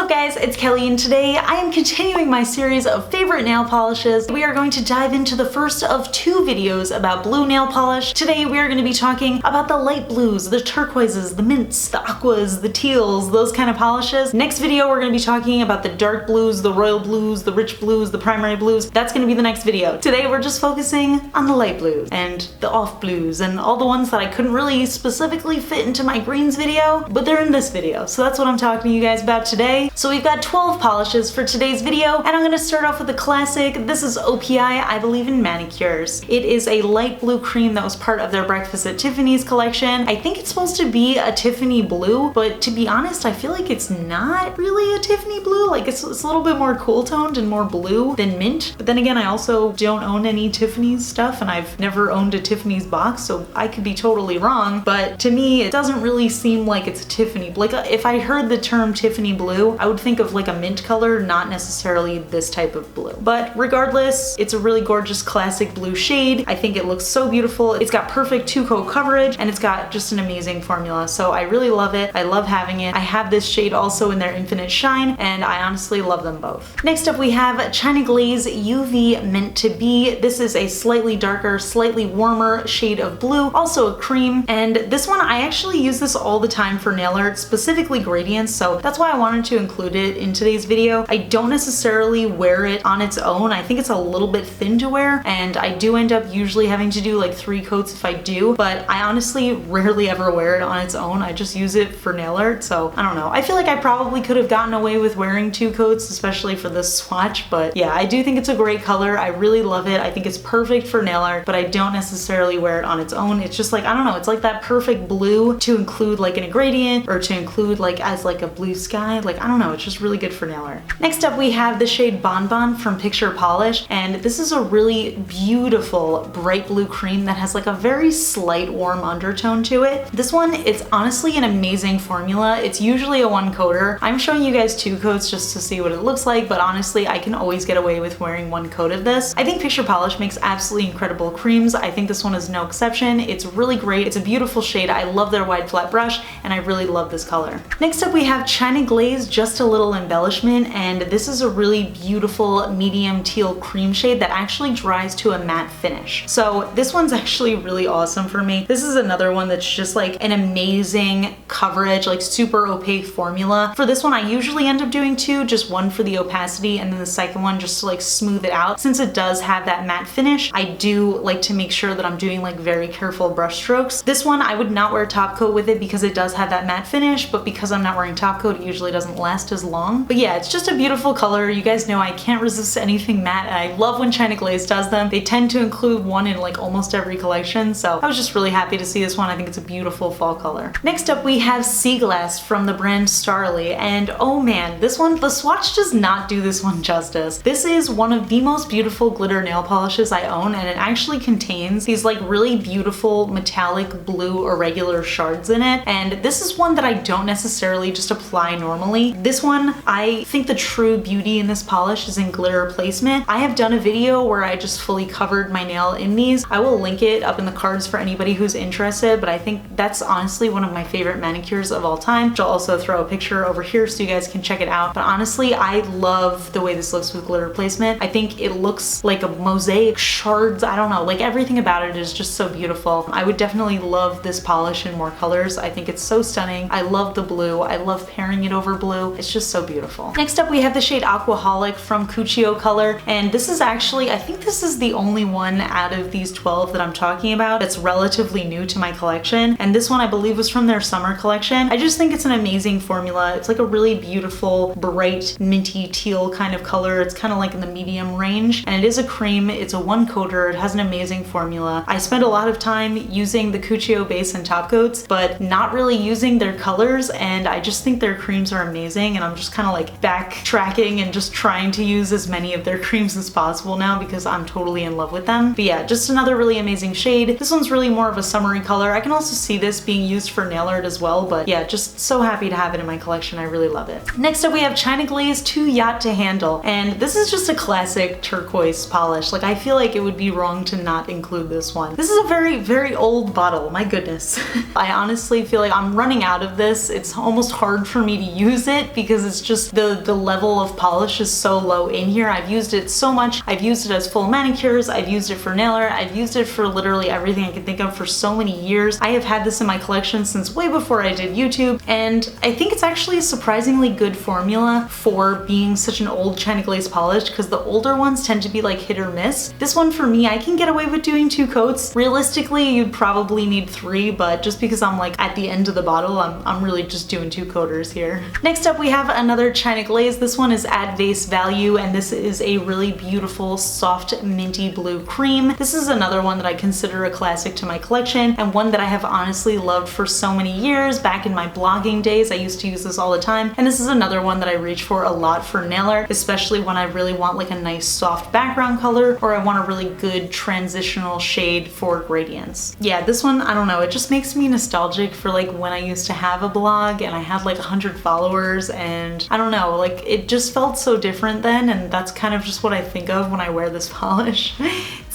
guys, it's Kelly and today I am continuing my series of favorite nail polishes. We are going to dive into the first of two videos about blue nail polish. Today we are going to be talking about the light blues, the turquoises, the mints, the aquas, the teals, those kind of polishes. Next video we're going to be talking about the dark blues, the royal blues, the rich blues, the primary blues. That's going to be the next video. Today we're just focusing on the light blues and the off blues and all the ones that I couldn't really specifically fit into my greens video, but they're in this video. So that's what I'm talking to you guys about today. So we've got 12 polishes for today's video, and I'm going to start off with the classic. This is OPI, I Believe in Manicures. It is a light blue cream that was part of their Breakfast at Tiffany's collection. I think it's supposed to be a Tiffany blue, but to be honest, I feel like it's not really a Tiffany blue. Like it's a little bit more cool toned and more blue than mint. But then again, I also don't own any Tiffany's stuff, and I've never owned a Tiffany's box, so I could be totally wrong. But to me, it doesn't really seem like it's a Tiffany. Like if I heard the term Tiffany blue, I would think of like a mint color, not necessarily this type of blue. But regardless, it's a really gorgeous classic blue shade. I think it looks so beautiful. It's got perfect 2-coat coverage, and it's got just an amazing formula. So I really love it. I love having it. I have this shade also in their Infinite Shine, and I honestly love them both. Next up we have China Glaze UV Meant to Be. This is a slightly darker, slightly warmer shade of blue, also a cream. And this one, I actually use this all the time for nail art, specifically gradients, so that's why I wanted to include it in today's video. I don't necessarily wear it on its own. I think it's a little bit thin to wear, and I do end up usually having to do like 3 coats if I do, but I honestly rarely ever wear it on its own. I just use it for nail art, so I don't know. I feel like I probably could have gotten away with wearing 2 coats, especially for this swatch, but yeah, I do think it's a great color. I really love it. I think it's perfect for nail art, but I don't necessarily wear it on its own. It's just like, I don't know, it's like that perfect blue to include like in a gradient, or to include like as like a blue sky. Like, I don't know, it's just really good for nail art. Next up we have the shade Bonbon from Picture Polish, and this is a really beautiful bright blue cream that has like a very slight warm undertone to it. This one, it's honestly an amazing formula. It's usually a 1-coater. I'm showing you guys 2 coats just to see what it looks like, but honestly I can always get away with wearing 1 coat of this. I think Picture Polish makes absolutely incredible creams. I think this one is no exception. It's really great. It's a beautiful shade. I love their wide flat brush, and I really love this color. Next up we have China Glaze Just a Little Embellishment, and this is a really beautiful medium teal cream shade that actually dries to a matte finish. So this one's actually really awesome for me. This is another one that's just like an amazing coverage, like super opaque formula. For this one I usually end up doing 2, just 1 for the opacity and then the second one just to like smooth it out. Since it does have that matte finish, I do like to make sure that I'm doing like very careful brush strokes. This one I would not wear top coat with it because it does have that matte finish, but because I'm not wearing top coat, it usually doesn't last as long. But yeah, it's just a beautiful color. You guys know I can't resist anything matte, and I love when China Glaze does them. They tend to include one in like almost every collection, so I was just really happy to see this one. I think it's a beautiful fall color. Next up we have Sea Glass from the brand Starly, and oh man, this one, the swatch does not do this one justice. This is one of the most beautiful glitter nail polishes I own, and it actually contains these like really beautiful metallic blue irregular shards in it, and this is one that I don't necessarily just apply normally. This one, I think the true beauty in this polish is in glitter placement. I have done a video where I just fully covered my nail in these. I will link it up in the cards for anybody who's interested, but I think that's honestly one of my favorite manicures of all time, which I'll also throw a picture over here so you guys can check it out. But honestly, I love the way this looks with glitter placement. I think it looks like a mosaic shards. I don't know, like everything about it is just so beautiful. I would definitely love this polish in more colors. I think it's so stunning. I love the blue. I love pairing it over blue. It's just so beautiful. Next up we have the shade Aquaholic from Cuccio Color, and this is actually, I think this is the only one out of these 12 that I'm talking about that's relatively new to my collection, and this one I believe was from their summer collection. I just think it's an amazing formula. It's like a really beautiful, bright, minty teal kind of color. It's kind of like in the medium range, and it is a cream. It's a 1-coater. It has an amazing formula. I spend a lot of time using the Cuccio base and top coats, but not really using their colors, and I just think their creams are amazing, and I'm just kind of like backtracking and just trying to use as many of their creams as possible now because I'm totally in love with them. But yeah, just another really amazing shade. This one's really more of a summery color. I can also see this being used for nail art as well, but yeah, just so happy to have it in my collection. I really love it. Next up we have China Glaze Too Yacht to Handle, and this is just a classic turquoise polish. Like I feel like it would be wrong to not include this one. This is a very old bottle, my goodness. I honestly feel like I'm running out of this. It's almost hard for me to use it because it's just the level of polish is so low in here. I've used it so much. I've used it as full manicures, I've used it for nail art, I've used it for literally everything I can think of for so many years. I have had this in my collection since way before I did YouTube, and I think it's actually a surprisingly good formula for being such an old China glaze polish, because the older ones tend to be like hit or miss. This one for me, I can get away with doing 2 coats. Realistically, you'd probably need 3, but just because I'm like at the end of the bottle, I'm really just doing 2 coaters here. Next up, we have another China glaze. This one is at Face Value, and this is a really beautiful, soft, minty blue cream. This is another one that I consider a classic to my collection, and one that I have honestly loved for so many years. Back in my blogging days, I used to use this all the time, and this is another one that I reach for a lot for nail art, especially when I really want like a nice soft background color, or I want a really good transitional shade for gradients. Yeah, this one, I don't know, it just makes me nostalgic for like when I used to have a blog and I had like 100 followers, and I don't know, like it just felt so different then, and that's kind of just what I think of when I wear this polish.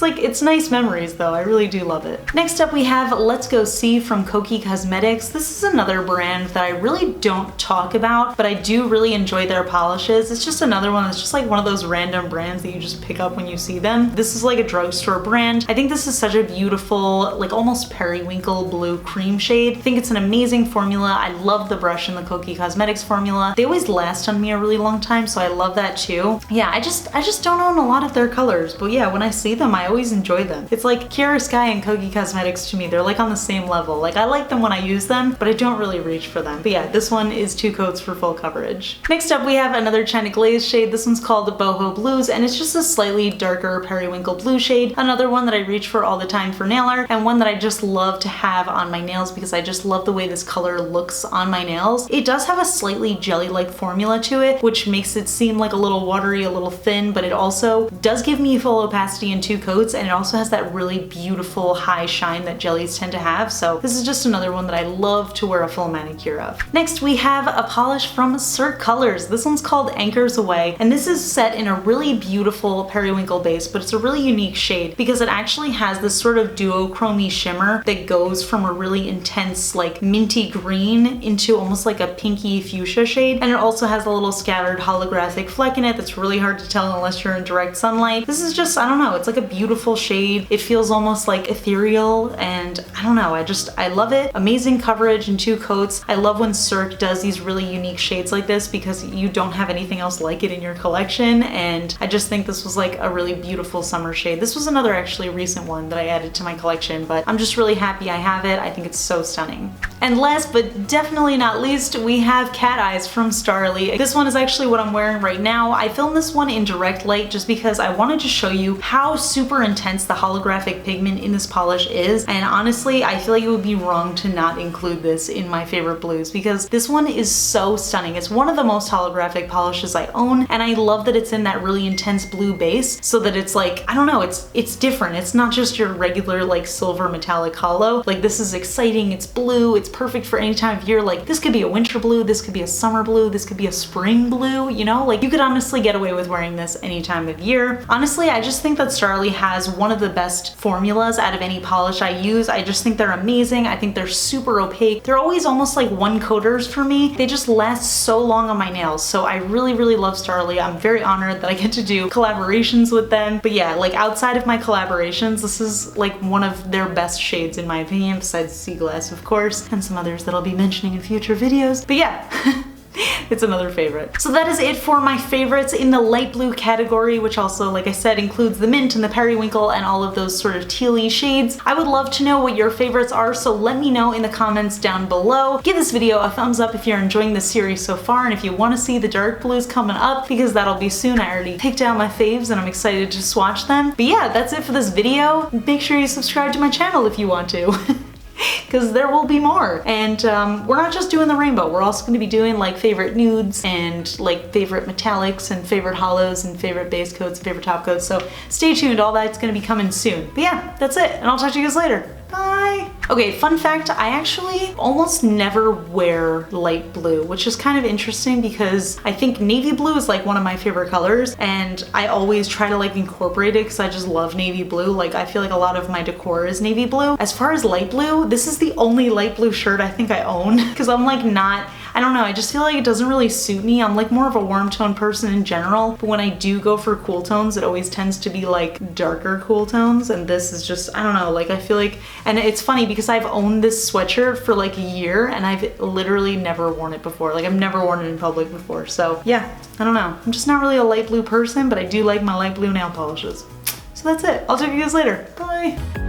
It's nice memories though, I really do love it. Next up we have Let's Go See from Koki Cosmetics. This is another brand that I really don't talk about, but I do really enjoy their polishes. It's just another one that's just like one of those random brands that you just pick up when you see them. This is like a drugstore brand. I think this is such a beautiful, like almost periwinkle blue cream shade. I think it's an amazing formula. I love the brush in the Koki Cosmetics formula. They always last on me a really long time, so I love that too. Yeah, I just don't own a lot of their colors, but yeah, when I see them, I always enjoy them. It's like Kiara Sky and Koki Cosmetics to me. They're like on the same level. Like I like them when I use them, but I don't really reach for them. But yeah, this one is 2 coats for full coverage. Next up we have another China glaze shade. This one's called the Boho Blues, and it's just a slightly darker periwinkle blue shade. Another one that I reach for all the time for nail art, and one that I just love to have on my nails because I just love the way this color looks on my nails. It does have a slightly jelly-like formula to it, which makes it seem like a little watery, a little thin, but it also does give me full opacity in 2 coats, and it also has that really beautiful high shine that jellies tend to have. So this is just another one that I love to wear a full manicure of. Next we have a polish from Cirque Colors. This one's called Anchors Away, and this is set in a really beautiful periwinkle base, but it's a really unique shade because it actually has this sort of duochrome shimmer that goes from a really intense like minty green into almost like a pinky fuchsia shade, and it also has a little scattered holographic fleck in it that's really hard to tell unless you're in direct sunlight. This is just, I don't know, it's like a beautiful shade. It feels almost like ethereal, and I don't know, I love it. Amazing coverage in 2 coats. I love when Cirque does these really unique shades like this because you don't have anything else like it in your collection, and I just think this was like a really beautiful summer shade. This was another actually recent one that I added to my collection, but I'm just really happy I have it. I think it's so stunning. And last but definitely not least, we have Cat Eyes from Starly. This one is actually what I'm wearing right now. I filmed this one in direct light just because I wanted to show you how super intense the holographic pigment in this polish is, and honestly I feel like it would be wrong to not include this in my favorite blues because this one is so stunning. It's one of the most holographic polishes I own, and I love that it's in that really intense blue base so that it's like, I don't know, it's different. It's not just your regular like silver metallic holo. Like this is exciting, it's blue, it's perfect for any time of year. Like this could be a winter blue, this could be a summer blue, this could be a spring blue, you know? Like you could honestly get away with wearing this any time of year. Honestly, I just think that Starly has one of the best formulas out of any polish I use. I just think they're amazing. I think they're super opaque. They're always almost like 1 coaters for me. They just last so long on my nails. So I really, really love Starly. I'm very honored that I get to do collaborations with them. But yeah, like outside of my collaborations, this is like one of their best shades in my opinion, besides Sea Glass of course, and some others that I'll be mentioning in future videos. But yeah. It's another favorite. So that is it for my favorites in the light blue category, which also, like I said, includes the mint and the periwinkle and all of those sort of tealy shades. I would love to know what your favorites are, so let me know in the comments down below. Give this video a thumbs up if you're enjoying this series so far, and if you want to see the dark blues coming up, because that'll be soon. I already picked out my faves and I'm excited to swatch them. But yeah, that's it for this video. Make sure you subscribe to my channel if you want to. Because there will be more. And we're not just doing the rainbow, we're also going to be doing like favorite nudes and like favorite metallics and favorite holos and favorite base coats and favorite top coats. So stay tuned, all that's going to be coming soon. But yeah, that's it, and I'll talk to you guys later. Bye! Okay, fun fact, I actually almost never wear light blue, which is kind of interesting because I think navy blue is like one of my favorite colors, and I always try to like incorporate it because I just love navy blue. Like I feel like a lot of my decor is navy blue. As far as light blue, this is the only light blue shirt I think I own because I'm like not, I don't know, I just feel like it doesn't really suit me. I'm like more of a warm tone person in general, but when I do go for cool tones, it always tends to be like darker cool tones, and this is just, I don't know, like I feel like, and it's funny because I've owned this sweatshirt for like a year and I've literally never worn it before. Like I've never worn it in public before. So yeah, I don't know. I'm just not really a light blue person, but I do like my light blue nail polishes. So that's it. I'll talk to you guys later. Bye.